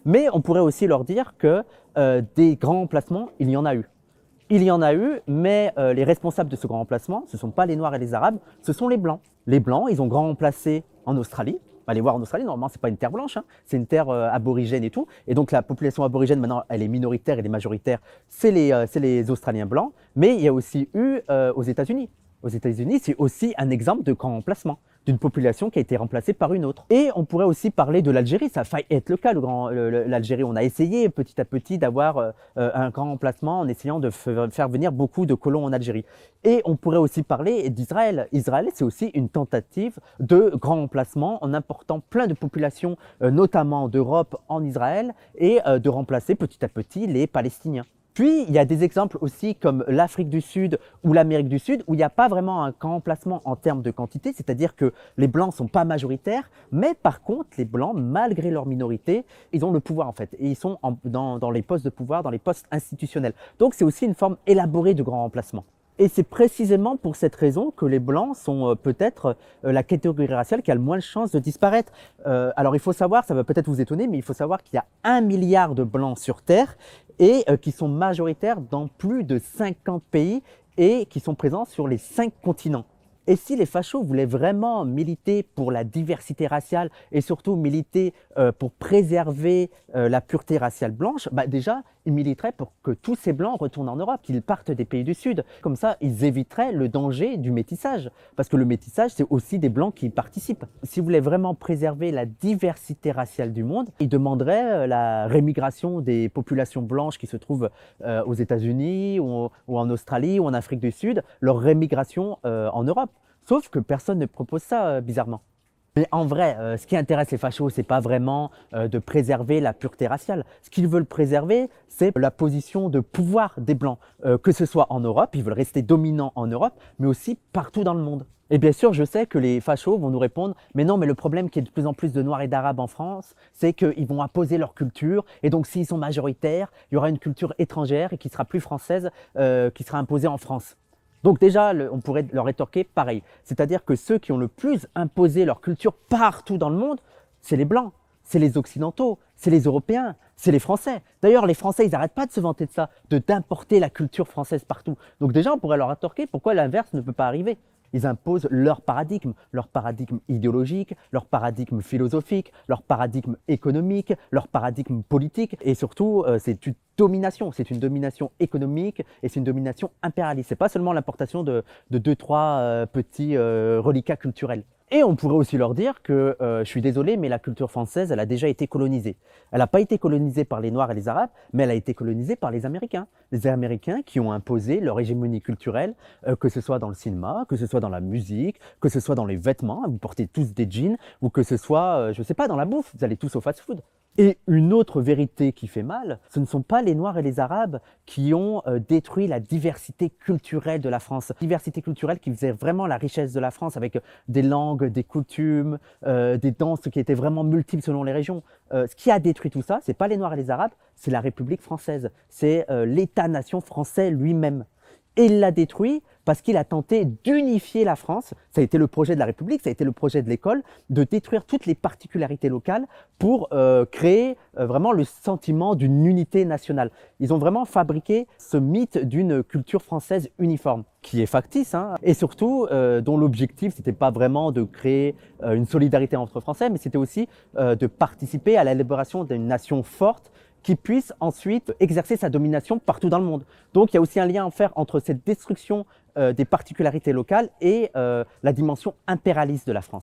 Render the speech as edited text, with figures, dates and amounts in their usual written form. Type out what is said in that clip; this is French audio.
Mais on pourrait aussi leur dire que des grands remplacements, il y en a eu. Il y en a eu, mais les responsables de ce grand remplacement, ce ne sont pas les Noirs et les Arabes, ce sont les Blancs. Les Blancs, ils ont grand remplacé en Australie. Allez voir en Australie, normalement, ce n'est pas une terre blanche, hein, c'est une terre aborigène et tout. Et donc la population aborigène, maintenant, elle est minoritaire et les majoritaires, c'est les Australiens blancs. Mais il y a aussi eu aux États-Unis. Aux États-Unis, c'est aussi un exemple de grand remplacement d'une population qui a été remplacée par une autre. Et on pourrait aussi parler de l'Algérie, ça a failli être le cas, l'Algérie. On a essayé petit à petit d'avoir un grand remplacement en essayant de faire venir beaucoup de colons en Algérie. Et on pourrait aussi parler d'Israël. Israël, c'est aussi une tentative de grand remplacement en important plein de populations, notamment d'Europe en Israël, et de remplacer petit à petit les Palestiniens. Puis, il y a des exemples aussi comme l'Afrique du Sud ou l'Amérique du Sud où il n'y a pas vraiment un grand remplacement en termes de quantité, c'est-à-dire que les Blancs ne sont pas majoritaires, mais par contre, les Blancs, malgré leur minorité, ils ont le pouvoir en fait, et ils sont dans les postes de pouvoir, dans les postes institutionnels. Donc, c'est aussi une forme élaborée de grand remplacement. Et c'est précisément pour cette raison que les Blancs sont peut-être la catégorie raciale qui a le moins de chances de disparaître. Alors il faut savoir, ça va peut-être vous étonner, mais il faut savoir qu'il y a 1 milliard de Blancs sur Terre et qui sont majoritaires dans plus de 50 pays et qui sont présents sur les 5 continents. Et si les fachos voulaient vraiment militer pour la diversité raciale et surtout militer pour préserver la pureté raciale blanche, bah déjà, ils militeraient pour que tous ces blancs retournent en Europe, qu'ils partent des pays du Sud. Comme ça, ils éviteraient le danger du métissage. Parce que le métissage, c'est aussi des blancs qui y participent. S'ils voulaient vraiment préserver la diversité raciale du monde, ils demanderaient la rémigration des populations blanches qui se trouvent aux États-Unis ou en Australie ou en Afrique du Sud, leur rémigration en Europe. Sauf que personne ne propose ça, bizarrement. Mais en vrai, ce qui intéresse les fachos, c'est pas vraiment de préserver la pureté raciale. Ce qu'ils veulent préserver, c'est la position de pouvoir des Blancs, que ce soit en Europe, ils veulent rester dominants en Europe, mais aussi partout dans le monde. Et bien sûr, je sais que les fachos vont nous répondre « Mais non, mais le problème qu'il y ait de plus en plus de Noirs et d'Arabes en France, c'est qu'ils vont imposer leur culture, et donc s'ils sont majoritaires, il y aura une culture étrangère et qui sera plus française, qui sera imposée en France. » Donc déjà, on pourrait leur rétorquer pareil. C'est-à-dire que ceux qui ont le plus imposé leur culture partout dans le monde, c'est les Blancs, c'est les Occidentaux, c'est les Européens, c'est les Français. D'ailleurs, les Français, ils n'arrêtent pas de se vanter de ça, d'importer la culture française partout. Donc déjà, on pourrait leur rétorquer pourquoi l'inverse ne peut pas arriver. Ils imposent leur paradigme idéologique, leur paradigme philosophique, leur paradigme économique, leur paradigme politique. Et surtout, c'est une domination économique et c'est une domination impérialiste. Ce n'est pas seulement l'importation de 2-3 petits reliquats culturels. Et on pourrait aussi leur dire que, je suis désolé, mais la culture française, elle a déjà été colonisée. Elle n'a pas été colonisée par les Noirs et les Arabes, mais elle a été colonisée par les Américains. Les Américains qui ont imposé leur hégémonie culturelle, que ce soit dans le cinéma, que ce soit dans la musique, que ce soit dans les vêtements, vous portez tous des jeans, ou que ce soit, je ne sais pas, dans la bouffe, vous allez tous au fast-food. Et une autre vérité qui fait mal, ce ne sont pas les Noirs et les Arabes qui ont détruit la diversité culturelle de la France. Diversité culturelle qui faisait vraiment la richesse de la France avec des langues, des coutumes, des danses qui étaient vraiment multiples selon les régions. Ce qui a détruit tout ça, ce n'est pas les Noirs et les Arabes, c'est la République française. C'est l'État-nation français lui-même. Et il l'a détruit parce qu'il a tenté d'unifier la France. Ça a été le projet de la République, ça a été le projet de l'école, de détruire toutes les particularités locales pour créer vraiment le sentiment d'une unité nationale. Ils ont vraiment fabriqué ce mythe d'une culture française uniforme, qui est factice, hein, et surtout dont l'objectif, c'était pas vraiment de créer une solidarité entre Français, mais c'était aussi de participer à l'élaboration d'une nation forte qui puisse ensuite exercer sa domination partout dans le monde. Donc il y a aussi un lien à faire entre cette destruction des particularités locales et la dimension impérialiste de la France.